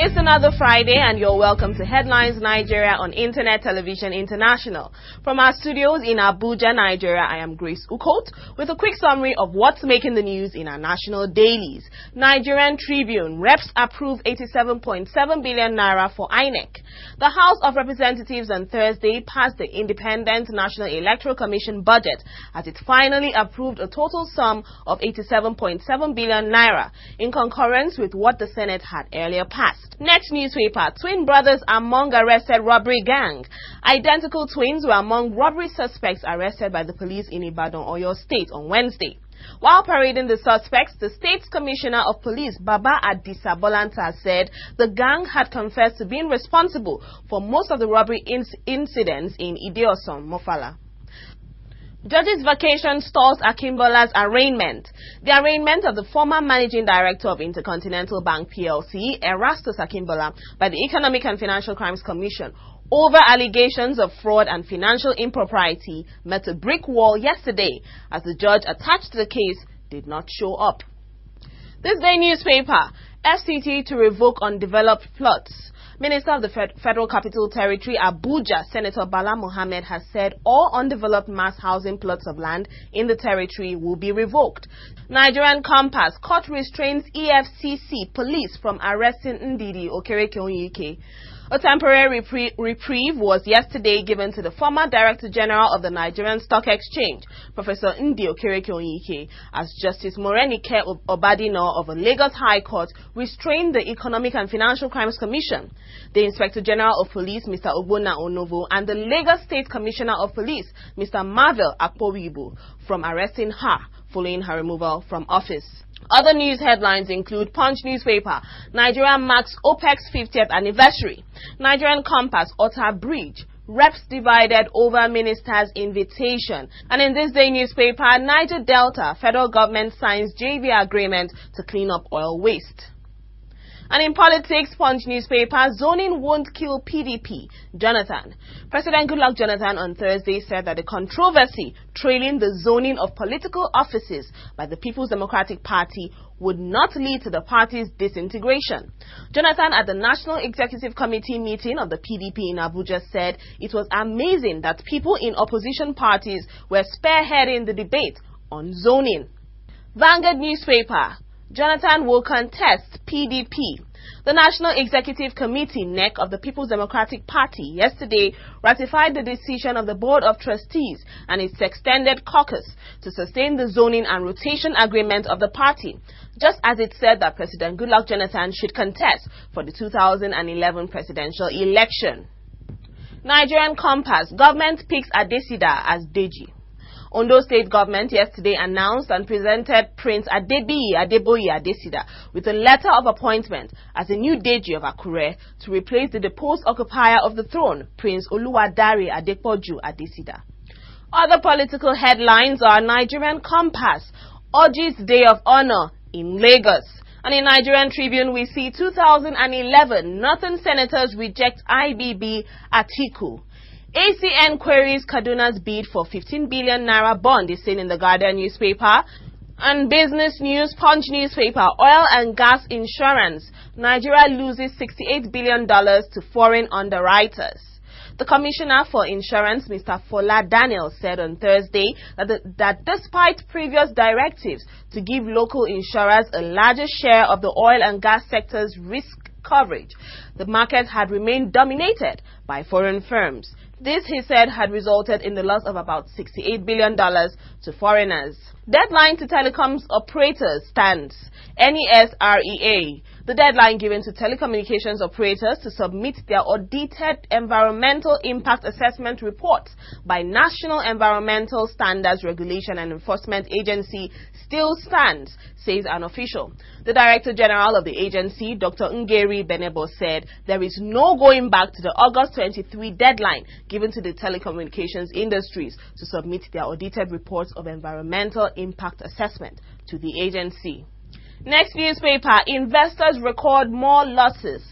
It's another Friday and you're welcome to Headlines Nigeria on Internet Television International. From our studios in Abuja, Nigeria, I am Grace Ukot with a quick summary of what's making the news in our national dailies. Nigerian Tribune, reps approve 87.7 billion naira for INEC. The House of Representatives on Thursday passed the Independent National Electoral Commission budget as it finally approved a total sum of 87.7 billion naira in concurrence with what the Senate had earlier passed. Next newspaper, twin brothers among arrested robbery gang. Identical twins were among robbery suspects arrested by the police in Ibadan, Oyo State on Wednesday. While parading the suspects, the State's Commissioner of Police, Baba Adisa Bolanta, said the gang had confessed to being responsible for most of the robbery incidents in Ideosun, Mofala. Judges Vacation Stalls Akimbola's arraignment. The arraignment of the former managing director of Intercontinental Bank PLC, Erastus Akingbola, by the Economic and Financial Crimes Commission over allegations of fraud and financial impropriety met a brick wall yesterday as the judge attached to the case did not show up. This day newspaper, FCT to revoke undeveloped plots. Minister of the Federal Capital Territory, Abuja, Senator Bala Mohammed, has said all undeveloped mass housing plots of land in the territory will be revoked. Nigerian Compass, court restrains EFCC police from arresting Ndidi Okerekeonyike. A temporary reprieve was yesterday given to the former Director General of the Nigerian Stock Exchange, Professor Ndi Okerekeonyike, as Justice Morenike Obadino of a Lagos High Court restrained the Economic and Financial Crimes Commission, the Inspector General of Police, Mr. Ogbonna Onovo, and the Lagos State Commissioner of Police, Mr. Marvel Akpowibu, from arresting her following her removal from office. Other news headlines include Punch newspaper, Nigeria marks OPEC's 50th anniversary. Nigerian Compass, Otter Bridge, reps divided over minister's invitation. And in this day newspaper, Niger Delta, federal government signs JV agreement to clean up oil waste. And in politics, Punch newspaper, zoning won't kill PDP. Jonathan. President Goodluck Jonathan on Thursday said that the controversy trailing the zoning of political offices by the People's Democratic Party would not lead to the party's disintegration. Jonathan, at the National Executive Committee meeting of the PDP in Abuja, said it was amazing that people in opposition parties were spearheading the debate on zoning. Vanguard newspaper, Jonathan will contest PDP. The National Executive Committee, NEC, of the People's Democratic Party yesterday ratified the decision of the Board of Trustees and its extended caucus to sustain the zoning and rotation agreement of the party, just as it said that President Goodluck Jonathan should contest for the 2011 presidential election. Nigerian Compass, government picks Adesida as Deji. Ondo State government yesterday announced and presented Prince Adeboye Adesida with a letter of appointment as a new Deji of Akure to replace the deposed occupier of the throne, Prince Oluwadare Adepoju Adesida. Other political headlines are Nigerian Compass urges Day of Honor in Lagos. And in Nigerian Tribune, we see 2011 Northern Senators reject IBB Atiku. ACN queries Kaduna's bid for 15 billion naira bond is seen in the Guardian newspaper. And business news, Punch newspaper, oil and gas insurance. Nigeria loses $68 billion to foreign underwriters. The Commissioner for Insurance, Mr. Fola Daniel, said on Thursday that despite previous directives to give local insurers a larger share of the oil and gas sector's risk coverage, the market had remained dominated by foreign firms. This, he said, had resulted in the loss of about $68 billion to foreigners. Deadline to telecoms operators stands. NESREA. The deadline given to telecommunications operators to submit their audited environmental impact assessment reports by National Environmental Standards Regulation and Enforcement Agency still stands, says an official. The Director General of the agency, Dr. Ngeri Benebo, said there is no going back to the August 23 deadline given to the telecommunications industries to submit their audited reports of environmental impact assessment to the agency. Next newspaper, investors record more losses.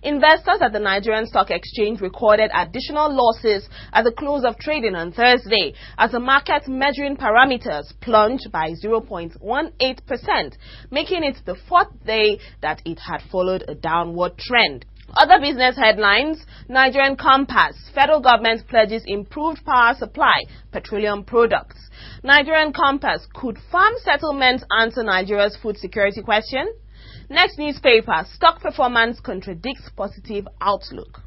Investors at the Nigerian Stock Exchange recorded additional losses at the close of trading on Thursday as the market measuring parameters plunged by 0.18%, making it the fourth day that it had followed a downward trend. Other business headlines: Nigerian Compass, federal government pledges improved power supply, petroleum products. Nigerian Compass, could farm settlements answer Nigeria's food security question? Next newspaper, stock performance contradicts positive outlook.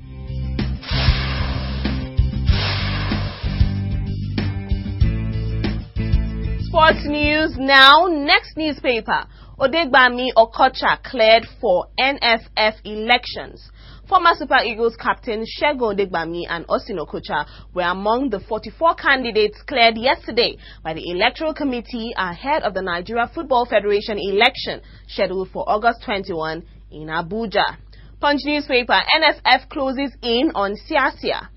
Sports news now. Next newspaper, Odegbami Okocha cleared for NFF elections. Former Super Eagles captain Odegbami and Okocha were among the 44 candidates cleared yesterday by the Electoral Committee ahead of the Nigeria Football Federation election scheduled for August 21 in Abuja. Punch newspaper, NFF closes in on Siasia.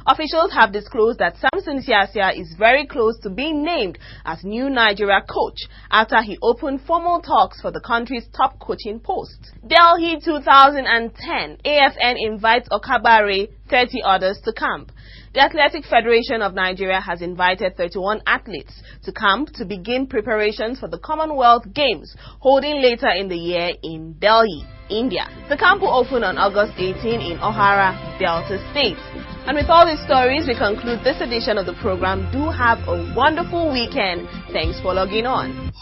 Officials have disclosed that Samson Siasia is very close to being named as new Nigeria coach after he opened formal talks for the country's top coaching post. Delhi 2010, AFN invites Okabare, 30 others to camp. The Athletic Federation of Nigeria has invited 31 athletes to camp to begin preparations for the Commonwealth Games holding later in the year in Delhi, India. The camp will open on August 18 in Ohara, Delta State. And with all these stories, we conclude this edition of the program. Do have a wonderful weekend. Thanks for logging on.